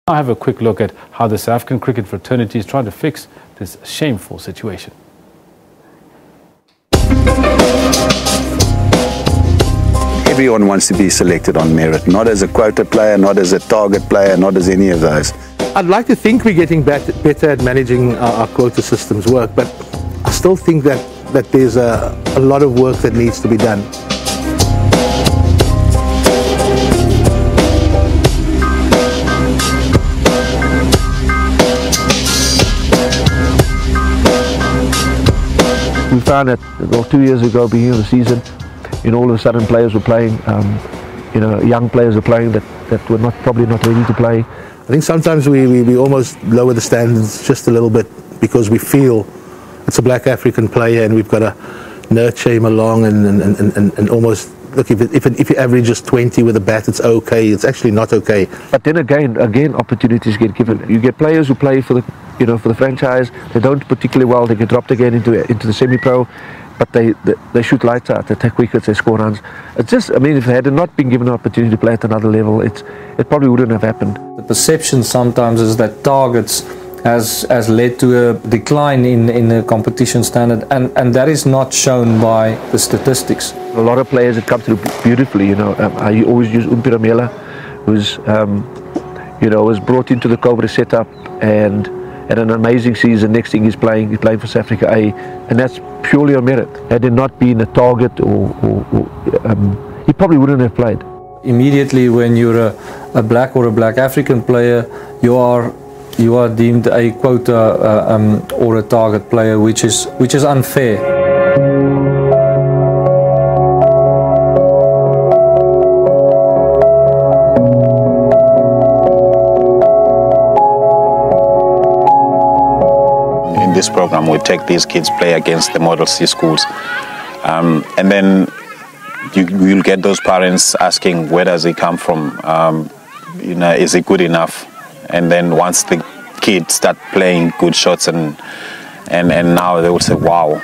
I'll have a quick look at how the South African cricket fraternity is trying to fix this shameful situation. Everyone wants to be selected on merit, not as a quota player, not as a target player, not as any of those. I'd like to think we're getting better at managing our quota systems work, but I still think that there's a lot of work that needs to be done. We found that, well, 2 years ago, beginning of the season, all of a sudden players were playing, young players were playing that were probably not ready to play. I think sometimes we almost lower the standards just a little bit because we feel it's a black African player and we've got to nurture him along and almost, look, if you average just 20 with a bat, it's okay. It's actually not okay. But then again, opportunities get given. You get players who play for the franchise. They don't particularly well. They get dropped again into the semi-pro, but they shoot lights out. They take wickets. They score runs. It's just, I mean, if they had not been given an opportunity to play at another level, it probably wouldn't have happened. The perception sometimes is that targets has led to a decline in the competition standard, and that is not shown by the statistics. A lot of players have come through beautifully. I always use Umpiramela, who's was brought into the Cobra setup and had an amazing season. Next thing he's playing for South Africa A, and that's purely on merit. Had it not been a target, he probably wouldn't have played. Immediately, when you're a black or a black African player, you are deemed a quota or a target player, which is unfair. In this program, we take these kids play against the Model C schools, and then you'll get those parents asking, where does he come from? Is he good enough? And then once the kids start playing good shots and now they will say, wow,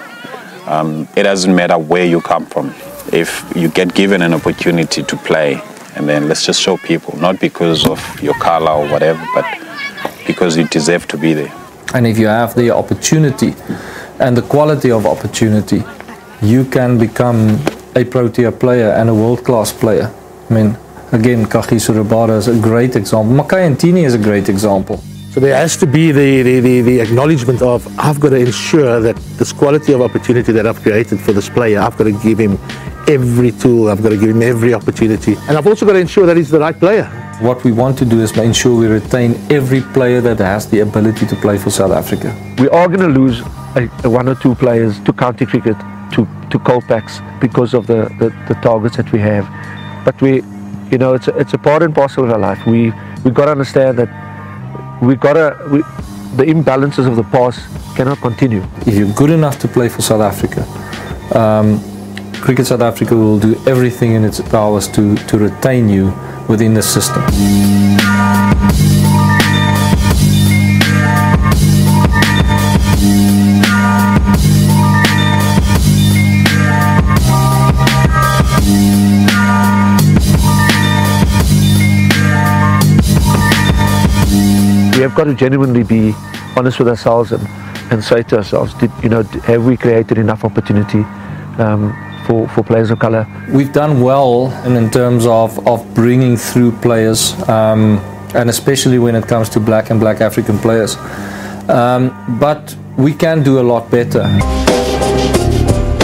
it doesn't matter where you come from. If you get given an opportunity to play, and then let's just show people, not because of your color or whatever, but because you deserve to be there. And if you have the opportunity and the quality of opportunity, you can become a Protea player and a world-class player. I mean, again, Kagiso Rabada is a great example. Makai Ntini is a great example. So there has to be the acknowledgement of, I've got to ensure that this quality of opportunity that I've created for this player, I've got to give him every tool, I've got to give him every opportunity. And I've also got to ensure that he's the right player. What we want to do is ensure we retain every player that has the ability to play for South Africa. We are going to lose one or two players to county cricket, to Colpacks, because of the targets that we have. But it's a part and parcel of our life. We got to understand that the imbalances of the past cannot continue. If you're good enough to play for South Africa, Cricket South Africa will do everything in its powers to retain you within the system. We have got to genuinely be honest with ourselves and say to ourselves, have we created enough opportunity for players of colour? We've done well in terms of bringing through players, and especially when it comes to black and black African players. But we can do a lot better.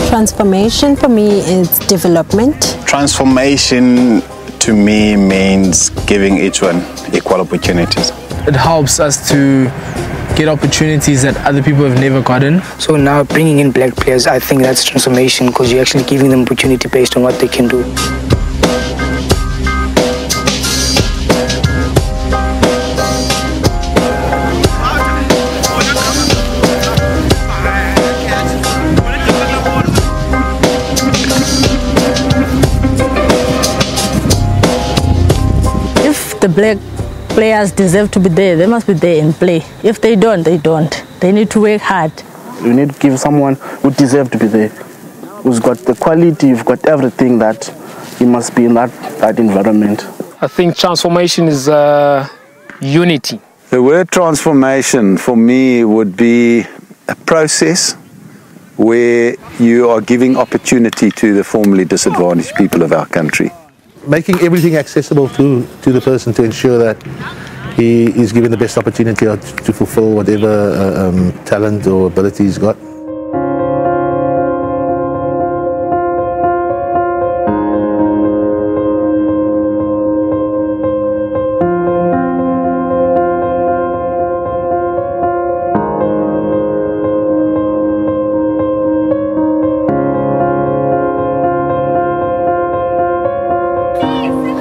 Transformation for me is development. Transformation to me means giving each one equal opportunities. It helps us to get opportunities that other people have never gotten. So now bringing in black players, I think that's transformation, because you're actually giving them opportunity based on what they can do. If the black players deserve to be there, they must be there and play. If they don't, they don't. They need to work hard. You need to give someone who deserves to be there, who's got the quality, you've got everything, that he must be in that environment. I think transformation is unity. The word transformation for me would be a process where you are giving opportunity to the formerly disadvantaged people of our country. Making everything accessible to the person to ensure that he is given the best opportunity to fulfill whatever talent or ability he's got.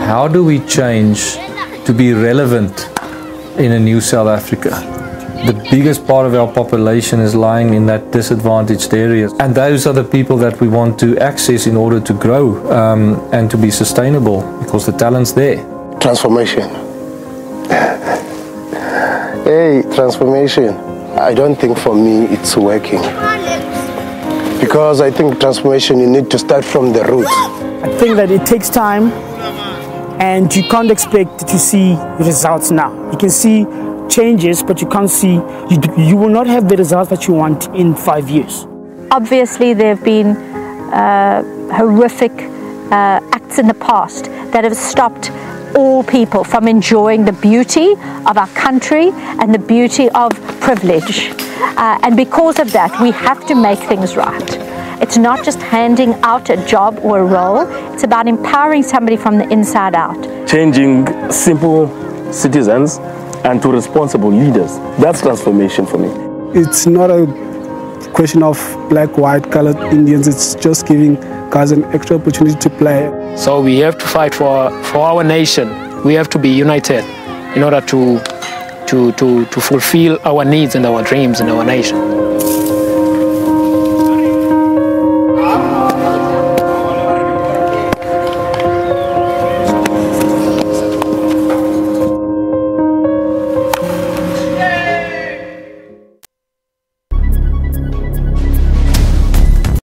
How do we change to be relevant in a new South Africa? The biggest part of our population is lying in that disadvantaged areas, and those are the people that we want to access in order to grow and to be sustainable, because the talent's there. Transformation. Hey, transformation. I don't think for me it's working, because I think transformation, you need to start from the roots. I think that it takes time, and you can't expect to see results now. You can see changes, but you can't see, you will not have the results that you want in 5 years. Obviously, there have been horrific acts in the past that have stopped all people from enjoying the beauty of our country and the beauty of privilege. And because of that, we have to make things right. It's not just handing out a job or a role, it's about empowering somebody from the inside out. Changing simple citizens and to responsible leaders. That's transformation for me. It's not a question of black, white, colored Indians. It's just giving guys an extra opportunity to play. So we have to fight for our nation. We have to be united in order to fulfill our needs and our dreams in our nation.